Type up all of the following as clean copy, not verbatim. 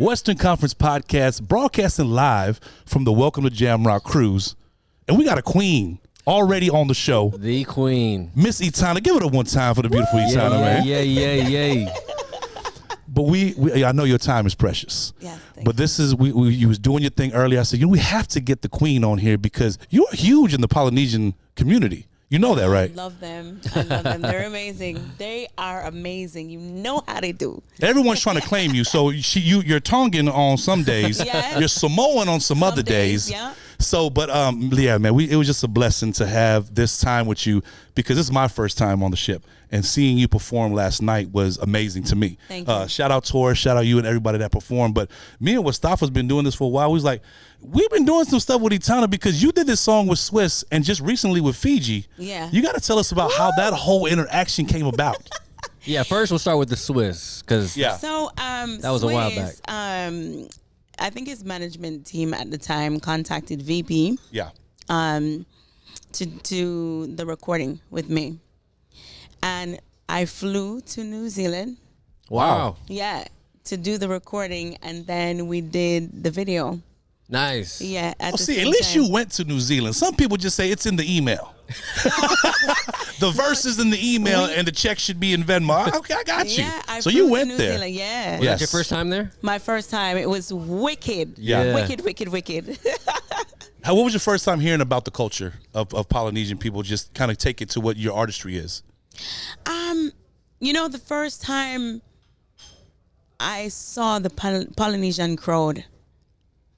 Western Conference podcast, broadcasting live from the Welcome to Jamrock Cruise. And we got a queen already on the show. The queen. Miss Etana. Give it up one time for the beautiful Etana, man. Yeah. But I know your time is precious. Yes, but this is, you was doing your thing earlier. I said, we have to get the queen on here because you're huge in the Polynesian community. You know that, right? I love them. They're amazing. They are amazing. You know how they do. Everyone's trying to claim you. So you're Tongan on some days. Yes. You're Samoan on some other days. Yeah. So, but yeah, man, it was just a blessing to have this time with you because this is my first time on the ship, and seeing you perform last night was amazing to me. Thank you. Shout out Tor, shout out you and everybody that performed. But me and Westafa's been doing this for a while. We was like, we've been doing some stuff with Etana because you did this song with Swiss and just recently with Fiji. Yeah. You got to tell us about how that whole interaction came about. Yeah, first we'll start with the Swiss because So that was a while back. I think his management team at the time contacted VP. Yeah. To do the recording with me, and I flew to New Zealand. Wow. Yeah, to do the recording, and then we did the video. Nice. Yeah. At least you went to New Zealand. Some people just say it's in the email. The verse is in the email, and the check should be in Venmo. Okay, I got you. Yeah, so you went there. Zealand, yeah. Was that your first time there? My first time. It was wicked. Yeah. Wicked. What was your first time hearing about the culture of Polynesian people? Just kind of take it to what your artistry is. The first time I saw the Polynesian crowd,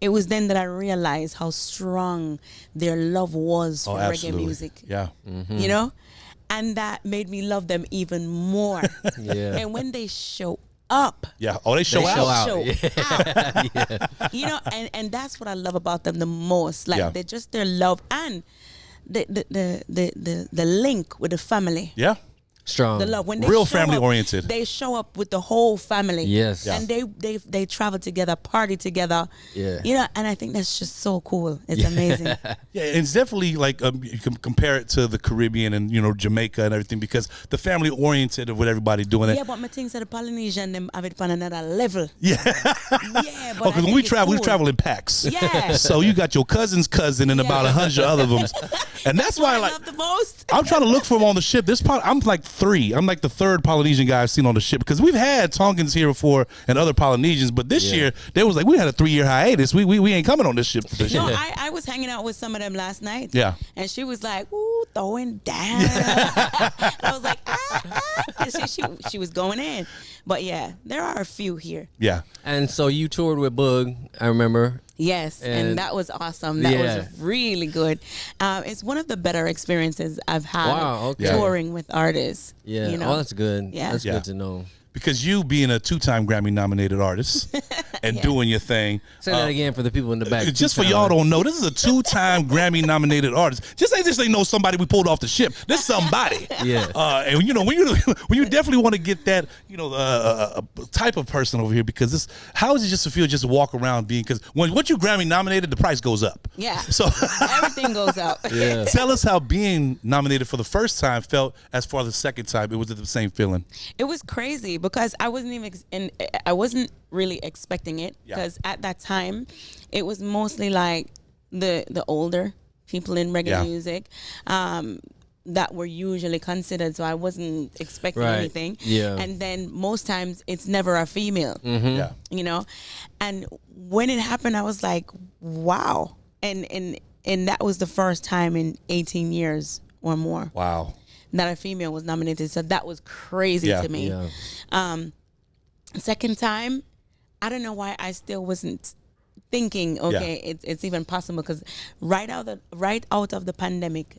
it was then that I realized how strong their love was for reggae music. Yeah. Mm-hmm. And that made me love them even more. Yeah. And when they show up. Yeah. Oh, they show out. Yeah. And that's what I love about them the most. Like they're just their love and the link with the family. Yeah. Strong. The love. When they real show family up, oriented. They show up with the whole family. Yes. And they travel together, party together. Yeah. And I think that's just so cool. It's amazing. Yeah, it's definitely like you can compare it to the Caribbean and Jamaica and everything because the family oriented of what everybody doing it. Yeah, but my things are the Polynesian them have it on another level. Yeah. Yeah, but because when we travel, we travel in packs. Yeah. So you got your cousin's cousin and about 100 other of them, and that's why I love the most. I'm trying to look for them on the ship. I'm like 3. I'm like the 3rd Polynesian guy I've seen on the ship because we've had Tongans here before and other Polynesians, but this year they was like we had a 3-year hiatus. We ain't coming on this ship for this year. No, I was hanging out with some of them last night. Yeah. And she was like, ooh, throwing down. I was like, And she was going in. But yeah, there are a few here. Yeah. And so you toured with Boog, I remember. Yes, and that was awesome. That was really good. It's one of the better experiences I've had touring with artists. Yeah, oh, that's good. Yeah. That's good to know. Because you being a 2-time Grammy nominated artist and doing your thing. Say that again for the people in the back. Just for y'all don't know, this is a 2-time Grammy nominated artist. Just ain't know somebody we pulled off the ship. This somebody. Yeah. And when you definitely want to get that, type of person over here because how is it just to feel just to walk around being, because once you Grammy nominated, the price goes up. Yeah. So everything goes up. Yeah. Tell us how being nominated for the first time felt as far as the second time. It was the same feeling. It was crazy because I wasn't really expecting it because at that time it was mostly like the older people in reggae music that were usually considered, so I wasn't expecting anything. Yeah. And then most times it's never a female. Yeah. And when it happened I was like, wow. And that was the first time in 18 years or more. Wow. That a female was nominated, so that was crazy to me. Yeah. Second time, I don't know why I still wasn't thinking, it's even possible because right out of the pandemic,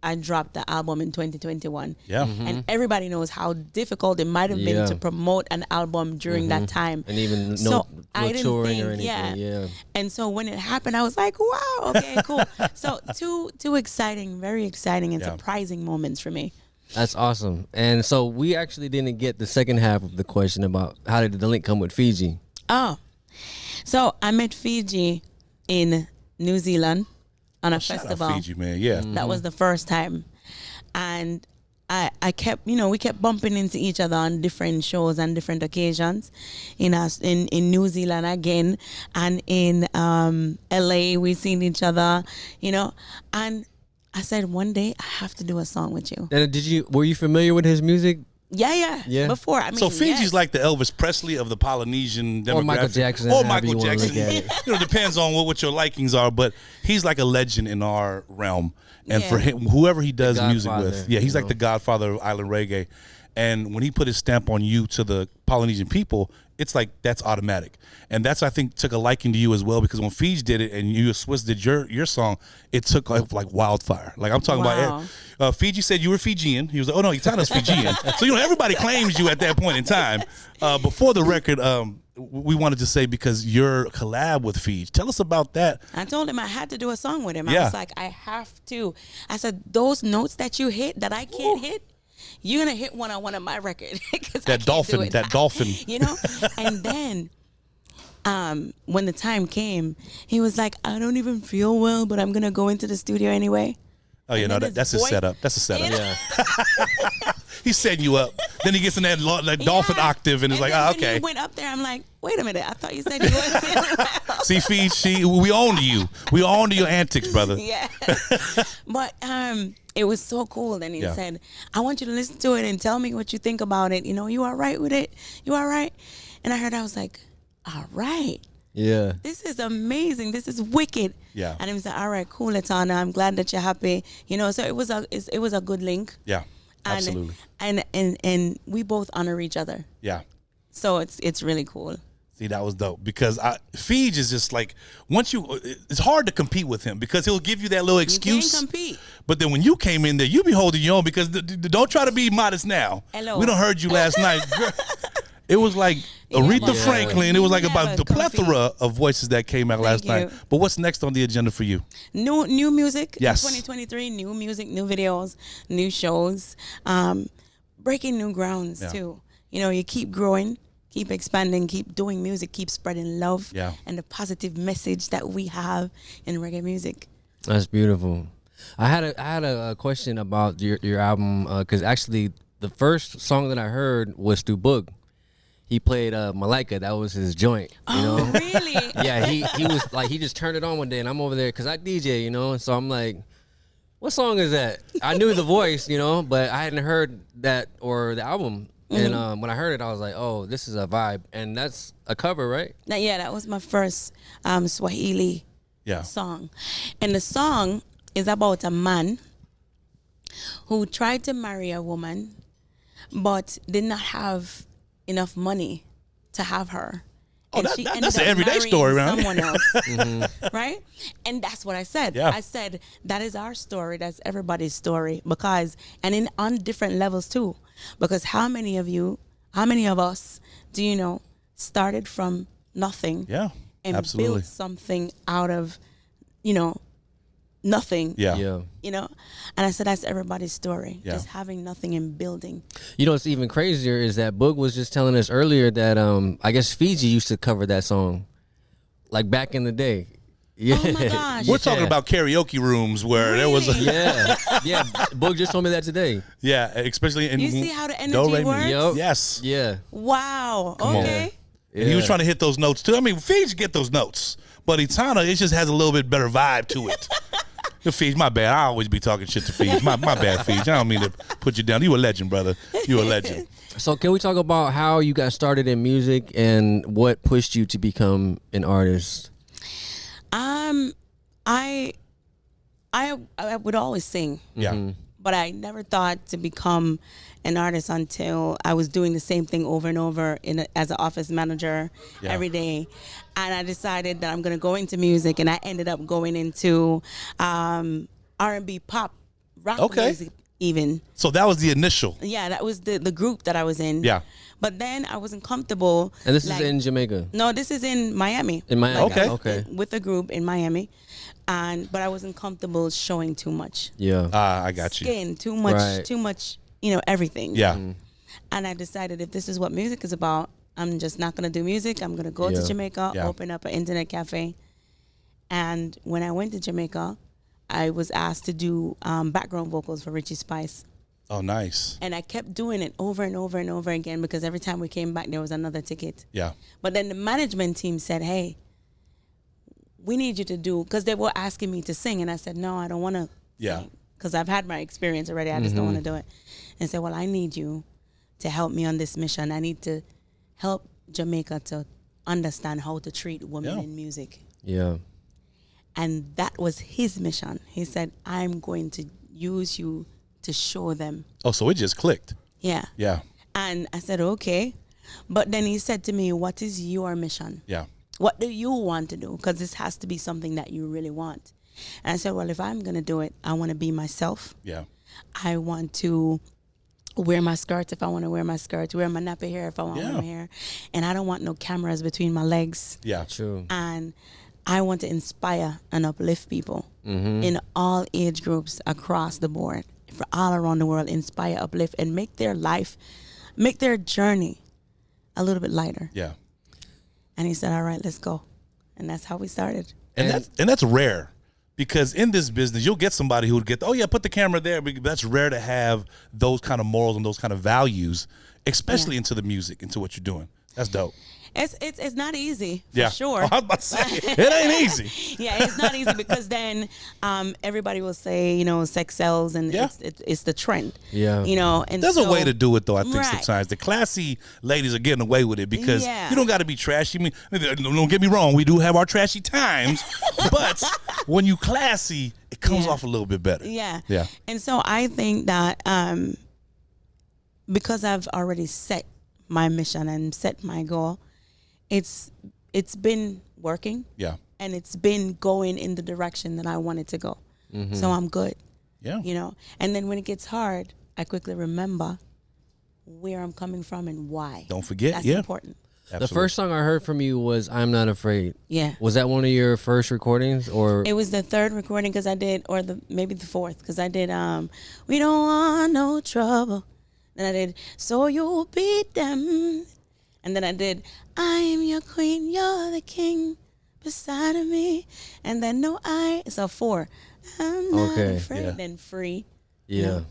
I dropped the album in 2021. Yeah. And everybody knows how difficult it might have been to promote an album during that time. And even no touring or anything. Yeah. And so when it happened, I was like, wow, okay, cool. So two exciting, very exciting and surprising moments for me. That's awesome. And so we actually didn't get the second half of the question about how did the link come with Fiji? Oh, so I met Fiji in New Zealand on a festival. Shout out Fiji, man. Yeah. That was the first time. And I kept, we kept bumping into each other on different shows and different occasions. In New Zealand again, and in LA we seen each other, and I said one day I have to do a song with you. And were you familiar with his music? Yeah. Before, I mean, so Fiji's like the Elvis Presley of the Polynesian demographic. Or Michael Jackson. Or Michael Jackson. Depends on what your likings are, but he's like a legend in our realm. And for him, whoever he does music with, he's like the godfather of island reggae. And when he put his stamp on you to the Polynesian people, it's like that's automatic. And that's, I think, took a liking to you as well, because when Fiji did it and you and Swiss did your song, it took like wildfire. Like I'm talking about, Fiji said you were Fijian. He was like, oh no, Etana's Fijian. So, everybody claims you at that point in time. Before the record, we wanted to say, because your collab with Fiji, tell us about that. I told him I had to do a song with him. I was like, I have to. I said, those notes that you hit that I can't hit, you're gonna hit one on one of my record. That dolphin. And then when the time came, he was like, I don't even feel well, but I'm gonna go into the studio anyway. Oh yeah, no, that's a setup. That's a setup. Yeah. He's setting you up. Then he gets in that dolphin octave and is like, okay. When he went up there, I'm like, wait a minute, I thought you said you wasn't feeling well. See, Fiji, we own to you. We own to your antics, brother. Yeah. But it was so cool. Then he said, I want you to listen to it and tell me what you think about it. You all right with it? You all right? And I was like, all right. Yeah. This is amazing. This is wicked. Yeah. And he was like, all right, cool, Etana. I'm glad that you're happy. So it was a good link. Yeah. Absolutely. And we both honor each other. Yeah. So it's really cool. See, that was dope, because Fiji is just like, it's hard to compete with him, because he'll give you that little excuse. You can't compete. But then when you came in there, you be holding your own, because don't try to be modest now. Hello. We done heard you last night. It was like Aretha Franklin. It was like about the plethora of voices that came out last night. But what's next on the agenda for you? New music. Yes. 2023, new music, new videos, new shows, breaking new grounds too. You keep growing, keep expanding, keep doing music, keep spreading love and the positive message that we have in reggae music. That's beautiful. I had a question about your album, because actually the first song that I heard was through Boog. He played Malika. That was his joint. Oh, really? Yeah, he was like, he just turned it on one day, and I'm over there because I DJ, and so I'm like, what song is that? I knew the voice, but I hadn't heard that or the album. Mm-hmm. And when I heard it, I was like, oh, this is a vibe. And that's a cover, right? That was my first Swahili song. And the song is about a man who tried to marry a woman but did not have enough money to have her. Oh, that's an everyday story around someone else, right? And that's what I said. Yeah. I said that is our story. That's everybody's story, and on different levels too. Because how many of us do you know started from nothing? Yeah, and absolutely. built something out of, nothing. Yeah. And I said that's everybody's story. Just having nothing and building. What's even crazier is that Boog was just telling us earlier that I guess Fiji used to cover that song, like back in the day. Yeah. Oh my gosh. We're talking about karaoke rooms where there was yeah. Boog just told me that today. Yeah, especially in you see how the energy works? Yep. Yes. Yeah. Wow. Come okay. on. And he was trying to hit those notes too. I mean, Fiji get those notes, but Etana, it just has a little bit better vibe to it. The Fiji, my bad. I always be talking shit to Fiji. My bad, Fiji. I don't mean to put you down. You a legend, brother. You a legend. So can we talk about how you got started in music and what pushed you to become an artist? I would always sing. Yeah. But I never thought to become an artist until I was doing the same thing over and over as an office manager every day. And I decided that I'm going to go into music, and I ended up going into R&B, pop, rock music even. So that was the initial. Yeah, that was the group that I was in. Yeah. But then I wasn't comfortable. And this is in Jamaica? No, this is in Miami. In Miami? Okay. With a group in Miami. But I wasn't comfortable showing too much. Yeah. I got you. Skin, too much, everything. Yeah. And I decided if this is what music is about, I'm just not going to do music. I'm going to go to Jamaica, open up an internet cafe. And when I went to Jamaica, I was asked to do background vocals for Richie Spice. Oh, nice. And I kept doing it over and over and over again because every time we came back, there was another ticket. Yeah. But then the management team said, hey, we need you to do, because they were asking me to sing. And I said, no, I don't want to sing because I've had my experience already. I just don't want to do it. And said, well, I need you to help me on this mission. I need to help Jamaica to understand how to treat women in music. Yeah. And that was his mission. He said, I'm going to use you to show them. Oh, so it just clicked. Yeah. Yeah. And I said, okay. But then he said to me, what is your mission? Yeah. What do you want to do? Because this has to be something that you really want. And I said, well, if I'm going to do it, I want to be myself. Yeah. I want to wear my skirts if I want to wear my skirts, wear my nappy hair if I want to wear my hair. And I don't want no cameras between my legs. Yeah. True. And I want to inspire and uplift people in all age groups across the board, for all around the world, inspire, uplift, and make their life, make their journey a little bit lighter. Yeah. And he said, all right, let's go. And that's how we started. And that's rare, because in this business, you'll get somebody who would get, oh, yeah, put the camera there. But that's rare to have those kind of morals and those kind of values, especially into the music, into what you're doing. That's dope. It's not easy, for sure. Oh, I was about to say, it ain't easy. Yeah, it's not easy because then everybody will say, you know, sex sells, and it's the trend. Yeah. You know, and there's a way to do it, though, I think, Right. sometimes. The classy ladies are getting away with it because Yeah. you don't got to be trashy. I mean, don't get me wrong, we do have our trashy times, but when you classy, it comes off a little bit better. Yeah. Yeah. And so I think that because I've already set my mission and set my goal, it's been working. Yeah. And it's been going in the direction that I wanted to go. So I'm good. Yeah. You know, and then when it gets hard, I quickly remember where I'm coming from and why. Don't forget. That's yeah. important. Absolutely. The first song I heard from you was "I'm Not Afraid." Yeah. Was that one of your first recordings, or It was the third recording because I did, or maybe the fourth, because I did We Don't Want No Trouble. Then I did So You Beat Them. And then I did I'm Your Queen, You're the King beside of me. And then So 4. I'm not afraid. Yeah. Then Free. Yeah.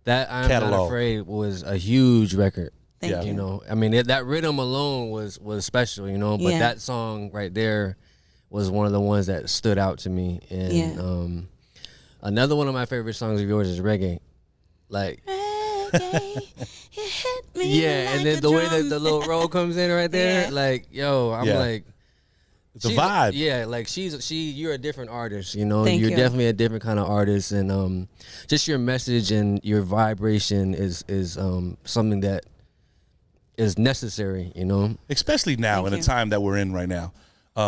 That I'm Not Catalog. Afraid was a huge record. Thank You you. know, I mean, that rhythm alone was special, you know, but Yeah. that song right there was one of the ones that stood out to me. And another one of my favorite songs of yours is Reggae. Like, Reggae, you hit me yeah, like and then a the way drum. that the little roll comes in right there, Yeah. like, yo, I'm Yeah. like, It's a she's- vibe. Yeah, like you're a different artist, you know. Thank you're you. definitely a different kind of artist, and just your message and your vibration is something that is necessary, you know. Especially now Thank in the you. time that we're in right now,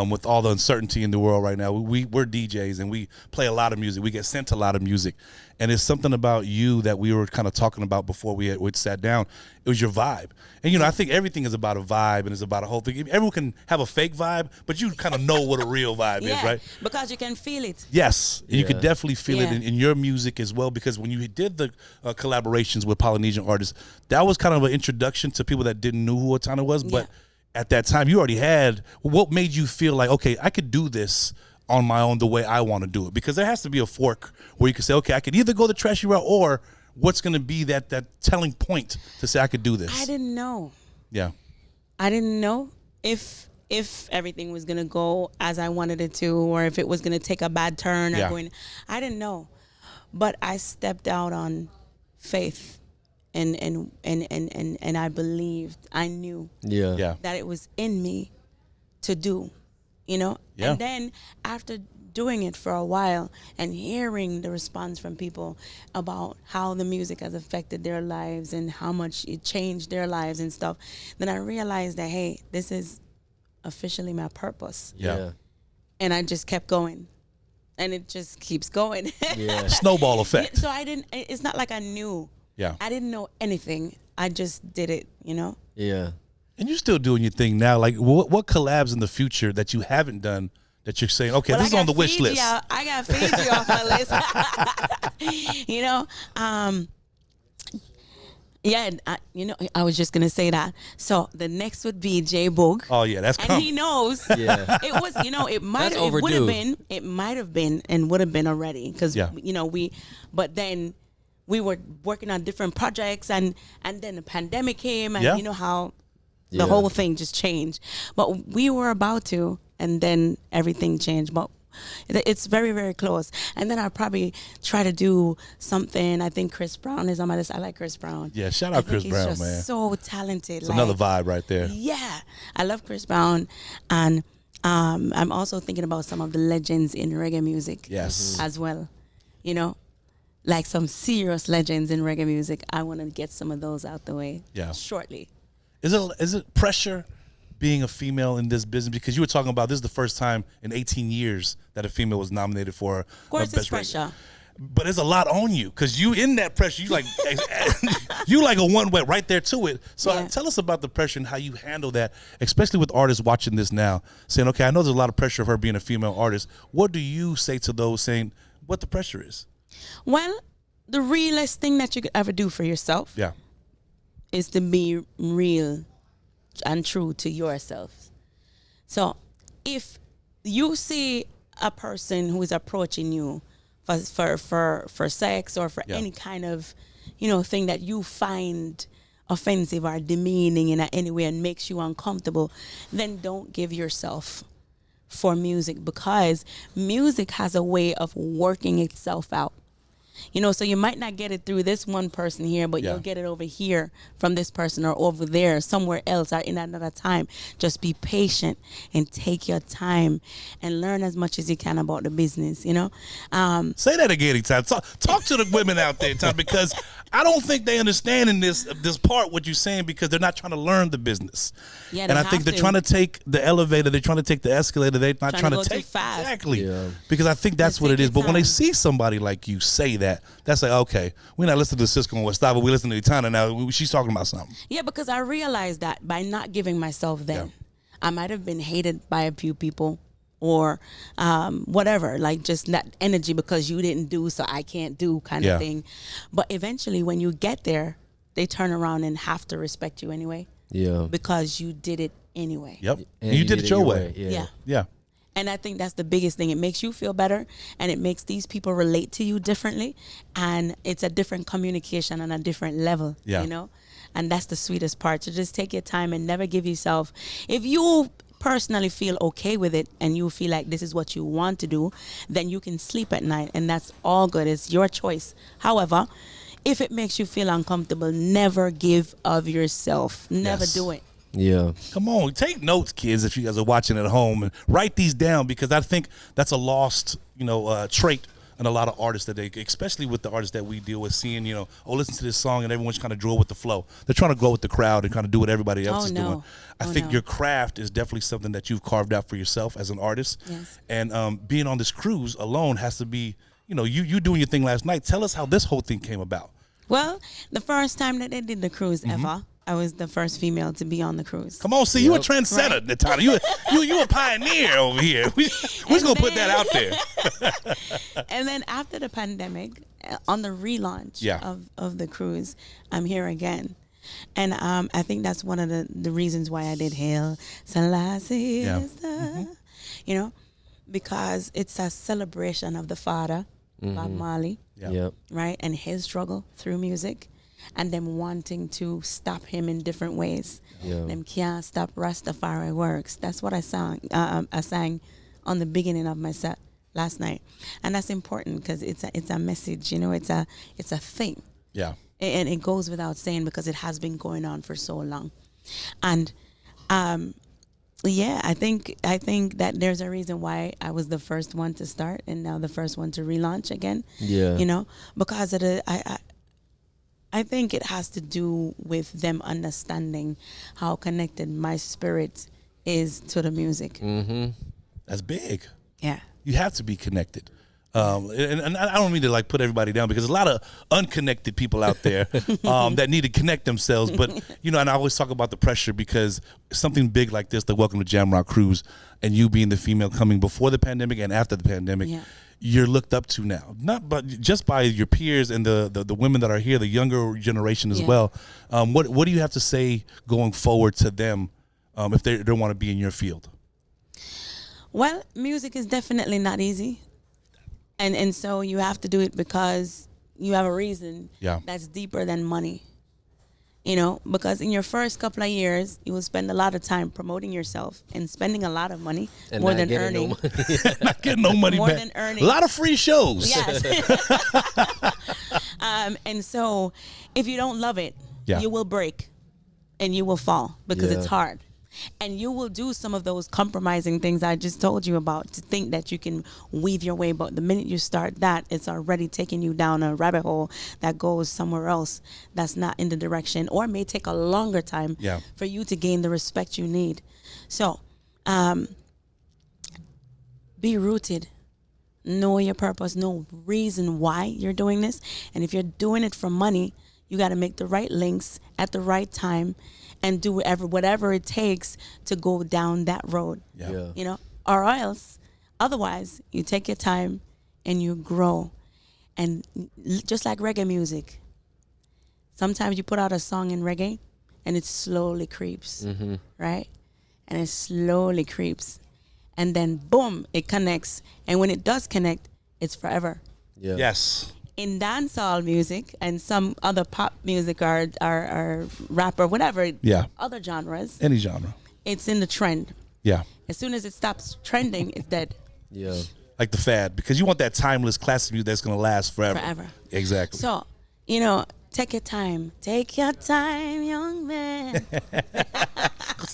with all the uncertainty in the world right now. We're DJs and we play a lot of music. We get sent a lot of music, and it's something about you that we were kind of talking about before we sat down. It was your vibe, and you know, I think everything is about a vibe and it's about a whole thing. Everyone can have a fake vibe, but you kind of know what a real vibe is, right? Because you can feel it. Yes, and you could Yeah. definitely feel it Yeah. in your music as well, because when you did the collaborations with Polynesian artists, that was kind of an introduction to people that didn't know who Etana was, but at that time you already had. What made you feel like, okay, I could do this on my own the way I want to do it? Because there has to be a fork where you can say, okay, I could either go the trashy route, or what's going to be that telling point to say I could do this. I didn't know. Yeah. I didn't know if everything was gonna go as I wanted it to, or if it was gonna take a bad turn. Yeah. I didn't know, but I stepped out on faith, and I believed. I knew Yeah. that it was in me to do, you know. Yeah. And then after doing it for a while and hearing the response from people about how the music has affected their lives and how much it changed their lives and stuff, then I realized that, hey, this is officially my purpose. Yeah. And I just kept going, and it just keeps going. Yeah. Snowball effect. So it's not like I knew. Yeah. I didn't know anything. I just did it, you know? Yeah. And you're still doing your thing now. Like, what collabs in the future that you haven't done that you're saying, okay, Well, this is I on the got wish Fiji list? I got Fiji off my list. You know, I was just gonna say that. So the next would be J Boog. Oh yeah, that's And coming. he knows. Yeah. It was, it might That's have, it would have overdue. been, it might have been, and would have been already, because Yeah. but then we were working on different projects, and then the pandemic came, and you know how the whole thing just changed. But we were about to, and then everything changed. But it's very, very close. And then I'll probably try to do something. I think Chris Brown is on my list. I like Chris Brown. Yeah, shout out Chris Brown, he's just man. so talented. It's another vibe right there. Yeah, I love Chris Brown, and I'm also thinking about some of the legends in reggae music. Yes, as well. You know, like some serious legends in reggae music. I want to get some of those out the way. Shortly. Is it pressure being a female in this business? Because you were talking about this is the first time in 18 years that a female was nominated for of course Best it's pressure. But there's a lot on you because you in that pressure. You like you like a one way right there to it. So tell us about the pressure and how you handle that, especially with artists watching this now, saying, okay, I know there's a lot of pressure of her being a female artist. What do you say to those saying what the pressure is? Well, the realest thing that you could ever do for yourself is to be real and true to yourself. So if you see a person who is approaching you for sex or for any kind of, thing that you find offensive or demeaning in any way and makes you uncomfortable, then don't give yourself for music, because music has a way of working itself out. So you might not get it through this one person here, but you'll get it over here from this person, or over there somewhere else, or in another time. Just be patient and take your time and learn as much as you can about the business, Say that again, Etana. Talk to the women out there, Etana, because I don't think they understand in this part what you're saying, because they're not trying to learn the business. Yeah, and I think they're trying to take the elevator, they're trying to take the escalator, they're not trying to take too fast. Exactly. Yeah. Because I think that's what it is. But when they see somebody like you say that, that's like, okay, we're not listening to Cisco and Westafa, we listen to Etana now. She's talking about something. Yeah, because I realized that by not giving myself then, I might have been hated by a few people, or whatever, like just that energy because you didn't do, so I can't do kind of thing. But eventually when you get there, they turn around and have to respect you anyway. Yeah. Because you did it anyway. Yep. And you did it your way. Yeah. And I think that's the biggest thing. It makes you feel better, and it makes these people relate to you differently, and it's a different communication on a different level, And that's the sweetest part. So just take your time and never give yourself, if you personally feel okay with it and you feel like this is what you want to do, then you can sleep at night, and that's all good. It's your choice. However, if it makes you feel uncomfortable, never give of yourself. Never do it. Yeah. Come on, take notes, kids, if you guys are watching at home, and write these down, because I think that's a lost, trait in a lot of artists, that they, especially with the artists that we deal with, seeing, listen to this song and everyone's kind of draw with the flow. They're trying to go with the crowd and kind of do what everybody else is doing. I think your craft is definitely something that you've carved out for yourself as an artist. Yes. And being on this cruise alone has to be, you doing your thing last night. Tell us how this whole thing came about. Well, the first time that they did the cruise ever, I was the first female to be on the cruise. Come on, see, you a trendsetter, Etana. You a pioneer over here. We're just going to put that out there. And then after the pandemic, on the relaunch of the cruise, I'm here again. And I think that's one of the reasons why I did Hail Selassie, because it's a celebration of the father, Bob Marley, right, and his struggle through music, and them wanting to stop him in different ways. Them can't stop Rastafari works. That's what I sang on the beginning of my set last night, and that's important because it's a message. It's a thing. Yeah. And it goes without saying because it has been going on for so long, and I think that there's a reason why I was the first one to start and now the first one to relaunch again. Yeah, because of I think it has to do with them understanding how connected my spirit is to the music. That's big. Yeah, you have to be connected. And I don't mean to put everybody down, because there's a lot of unconnected people out there that need to connect themselves. But, and I always talk about the pressure, because something big like this, the Welcome to Jamrock Cruise, and you being the female coming before the pandemic and after the pandemic, you're looked up to now, not but just by your peers and the women that are here, the younger generation as well. What do you have to say going forward to them if they don't want to be in your field? Well, music is definitely not easy. And so you have to do it because you have a reason that's deeper than money. You know, because in your first couple of years, you will spend a lot of time promoting yourself and spending a lot of money, and more than earning. No money. Not getting no money more back. than earning. A lot of free shows. Yes. And so if you don't love it, you will break and you will fall because it's hard. And you will do some of those compromising things I just told you about to think that you can weave your way. But the minute you start that, it's already taking you down a rabbit hole that goes somewhere else that's not in the direction, or may take a longer time for you to gain the respect you need. So be rooted. Know your purpose. Know reason why you're doing this. And if you're doing it for money, you got to make the right links at the right time and do whatever it takes to go down that road. You know, or else, otherwise, you take your time and you grow. And just like reggae music, sometimes you put out a song in reggae and it slowly creeps, right? And it slowly creeps. And then, boom, it connects. And when it does connect, it's forever. Yes. In dancehall music and some other pop music or rap or whatever, other genres, any genre, it's in the trend. Yeah. As soon as it stops trending, it's dead. Yeah. Like the fad, because you want that timeless classic music that's going to last forever. Forever. Exactly. So, you know, take your time. Take your time, young man.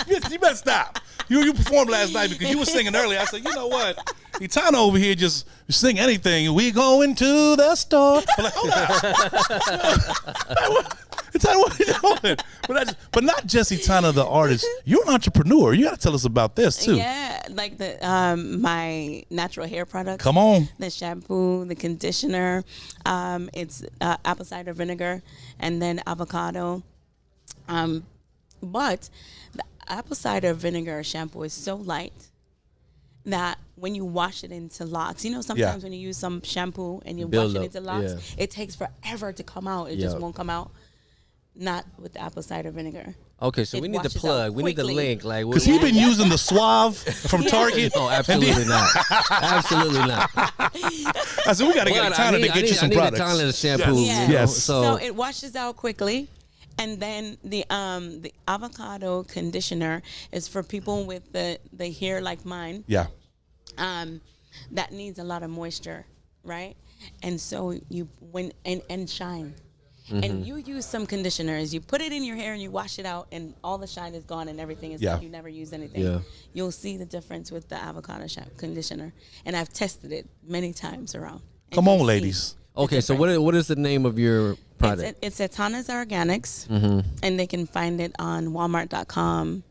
You better stop. You performed last night because you were singing earlier. I said, you know what? Etana over here just sing anything. We going to the store. I'm like, hold on. Etana, what are you doing? But not just Etana, the artist. You're an entrepreneur. You got to tell us about this too. Yeah, like the my natural hair products. Come on. The shampoo, the conditioner. It's apple cider vinegar, and then avocado. But the apple cider vinegar shampoo is so light that when you wash it into locks, you know, sometimes when you use some shampoo and you wash it into locks, it takes forever to come out. It just won't come out. Not with the apple cider vinegar. Okay, so we need the plug. We need the link. Like, because he's been using the Suave from Target. Oh, absolutely not. Absolutely not. I said, we got to get Etana to get you some products. I need Etana shampoo. Yes. You know, so it washes out quickly. And then the avocado conditioner is for people with the hair like mine. Yeah. That needs a lot of moisture, right? And so and shine. And you use some conditioners. You put it in your hair and you wash it out, and all the shine is gone, and everything is like you never used anything. Yeah. You'll see the difference with the avocado conditioner, and I've tested it many times around. Come on, ladies. Okay, so what is the name of your product? It's Etana's Organics, and they can find it on Walmart.com.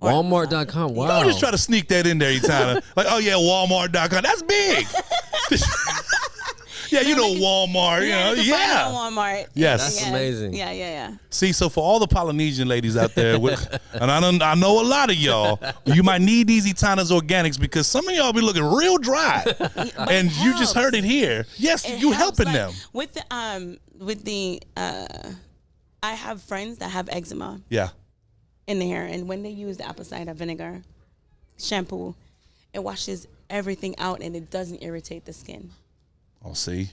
Walmart.com. Wow. Don't just try to sneak that in there, Etana. Like, oh yeah, Walmart.com. That's big. Yeah, you know Walmart. Yeah. Walmart. Yes. That's amazing. Yeah. See, so for all the Polynesian ladies out there, and I know a lot of y'all, you might need these Etana's Organics because some of y'all be looking real dry, and you just heard it here. Yes, you helping like, them with the I have friends that have eczema. Yeah. In the hair, and when they use the apple cider vinegar shampoo, it washes everything out and it doesn't irritate the skin. Oh, see,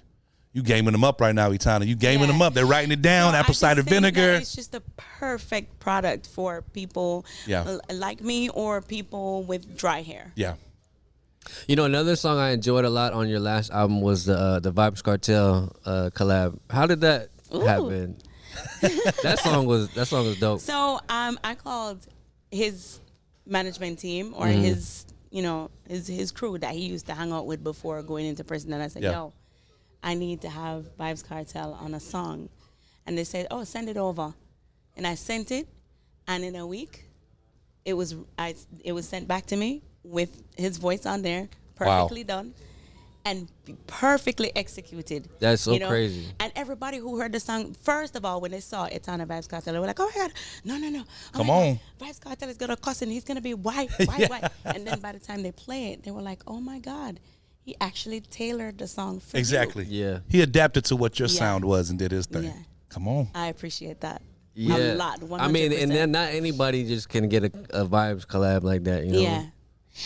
you gaming them up right now, Etana. You gaming them up. They're writing it down. Apple cider vinegar. It's just the perfect product for people like me or people with dry hair. Yeah. You know, another song I enjoyed a lot on your last album was the Vibes Cartel collab. How did that happen? That song was dope. So I called his management team or his crew that he used to hang out with before going into prison, and I said, yo, I need to have Vibes Cartel on a song. And they said, oh, send it over. And I sent it, and in a week it was sent back to me with his voice on there, perfectly done and perfectly executed. That's so crazy. And everybody who heard the song, first of all, when they saw Etana Vibes Cartel, they were like, oh my God, no. Come on. Vibes Cartel is going to cuss and he's going to be white. And then by the time they play it, they were like, oh my God, he actually tailored the song for Exactly. you. Yeah. He adapted to what your sound was and did his thing. Yeah. Come on. I appreciate that. Yeah. A lot, 100%. I mean, and then not anybody just can get a Vibes collab like that, you know? Yeah.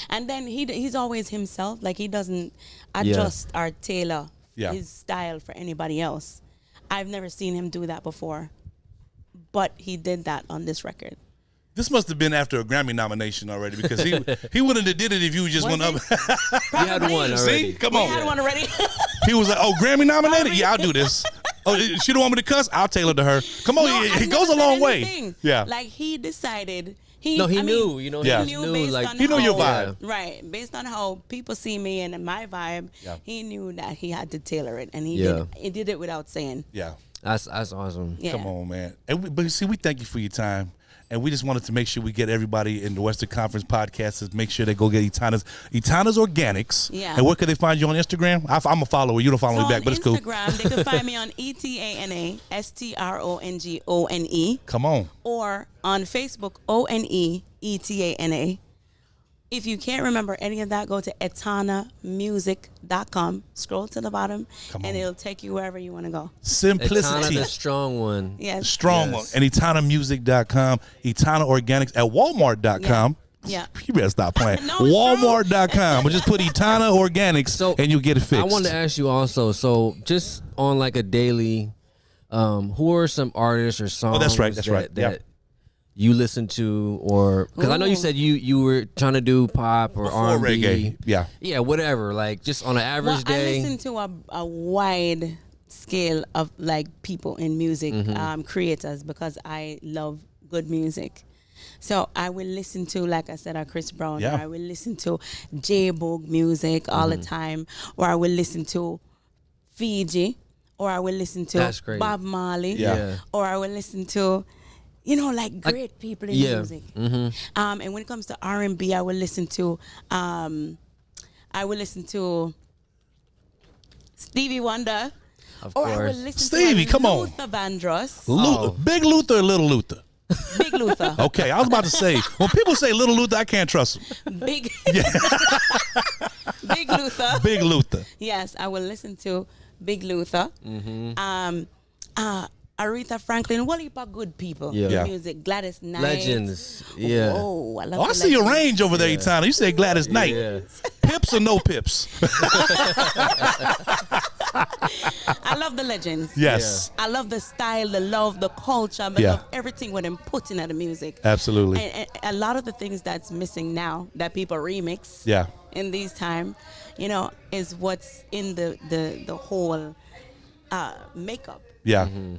And then he's always himself. Like, he doesn't adjust or tailor his style for anybody else. I've never seen him do that before, but he did that on this record. This must have been after a Grammy nomination already, because he wouldn't have did it if you just went up. You had one already. See, come on. He had one already. He was like, "Oh, Grammy nominated? Yeah, I'll do this." Oh, she don't want me to cuss? I'll tailor to her. Come on, it goes a long way. Yeah, like he decided. He knew. You know, he knew like he knew your vibe, right? Based on how people see me and my vibe, he knew that he had to tailor it, and he did it without saying. Yeah, that's awesome. Yeah. Come on, man. But see, we thank you for your time. And we just wanted to make sure we get everybody in the Western Conference podcast to make sure they go get Etana's Organics. Yeah. And where can they find you on Instagram? I'm a follower. You don't follow me back, but it's cool. On Instagram, they can find me on Etana Strongone. Come on. Or on Facebook, ONE Etana. If you can't remember any of that, go to etanamusic.com. Scroll to the bottom, and it'll take you wherever you want to go. Simplicity. Etana, the strong one. Yes. Strong one. And etanamusic.com, Etana Organics at walmart.com. Yeah. You better stop playing. No, Walmart.com. But just put Etana Organics and you'll get it fixed. I wanted to ask you also, so just on like a daily, who are some artists or songs that's right. that you listen to, or because I know you said you were trying to do pop or R&B, reggae, whatever. Like just on an average day. I listen to a wide scale of like people in music, creators, because I love good music. So I will listen to, like I said, Chris Brown, or I will listen to J-Boog music all the time, or I will listen to Fiji, or I will listen to Bob Marley, or I will listen to, like great people in music. And when it comes to R&B, I will listen to Stevie Wonder. Of or course. I will listen Stevie, to come on. Luther Vandross. Big Luther or Little Luther? Big Luther. Okay, I was about to say, when people say Little Luther, I can't trust them. Big Luther. Big Luther. Yes, I will listen to Big Luther. Aretha Franklin, what heap of good people in music. Gladys Knight. Legends. Oh, I love I see your range over there, Etana. You say Gladys Knight. Yeah. Pips or no pips? I love the legends. Yes. I love the style, the love, the culture. I love everything what I'm putting at the music. Absolutely. And a lot of the things that's missing now that people remix in these times, is what's in the whole makeup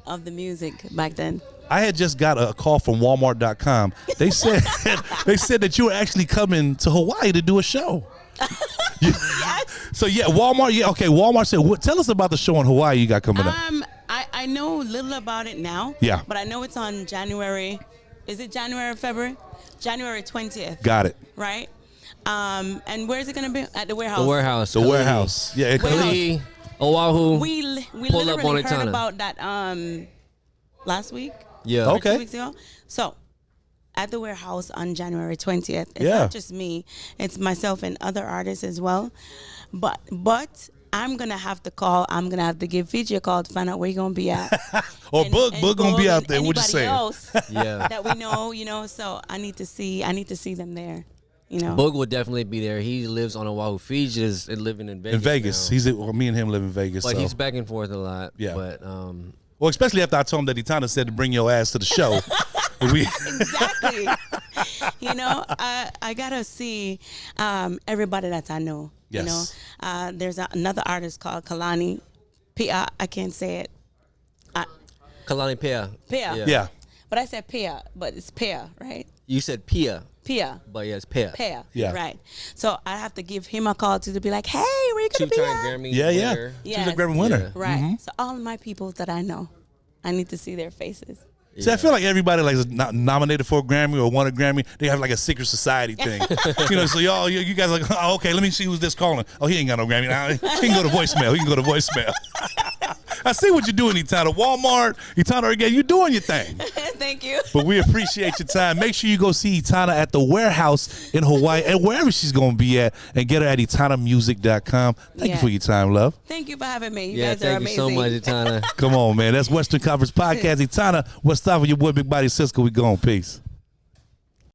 of the music back then. I had just got a call from Walmart.com. They said that you were actually coming to Hawaii to do a show. Yes. So Walmart. Yeah, okay. Walmart said, tell us about the show in Hawaii you got coming up. I know little about it now. Yeah. But I know it's on January. Is it January or February? January 20th. Got it. Right. And where is it gonna be? At the warehouse. The warehouse. Yeah. Kali, Oahu. We pull up on literally heard Etana. about that last week. Yeah. Or Okay. 2 weeks ago. So at the warehouse on January 20th. It's not just me. It's myself and other artists as well. But I'm going to have to call. I'm going to have to give Fiji a call to find out where you're going to be at. Or Boog going to be out there. What you saying? Else that we know, so I need to see them there. Boog will definitely be there. He lives on Oahu. Fiji is living in Vegas. In Vegas. Me and him live in Vegas. But he's back and forth a lot. Yeah. But well, especially after I told him that Etana said to bring your ass to the show. Exactly. I gotta see everybody that I know. Yes. There's another artist called Kalani Pia. I can't say it. Kalani Pia. Yeah. But I said Pia, but it's Pia, right? You said Pia. Pia. But yeah, it's Pia. Pia. Yeah. Right. So I have to give him a call to be like, hey, where you gonna be Two-time at? Grammy She winner. was a Grammy winner. Right. Mm-hmm. So all of my people that I know, I need to see their faces. See, I feel like everybody is nominated for a Grammy or won a Grammy. They have like a secret society thing, So you guys are like, oh, okay, let me see who's this calling. Oh, he ain't got no Grammy. Nah, he can go to voicemail. I see what you're doing, Etana. Walmart, Etana, again, you're doing your thing. Thank you. But we appreciate your time. Make sure you go see Etana at the warehouse in Hawaii and wherever she's going to be at, and get her at etanamusic.com. Thank you for your time, love. Thank you for having me. You guys are amazing. Thank you so much, Etana. Come on, man. That's Western Conference Podcast. Etana Westafa, your boy, BigBodyCisco. We gone. Peace.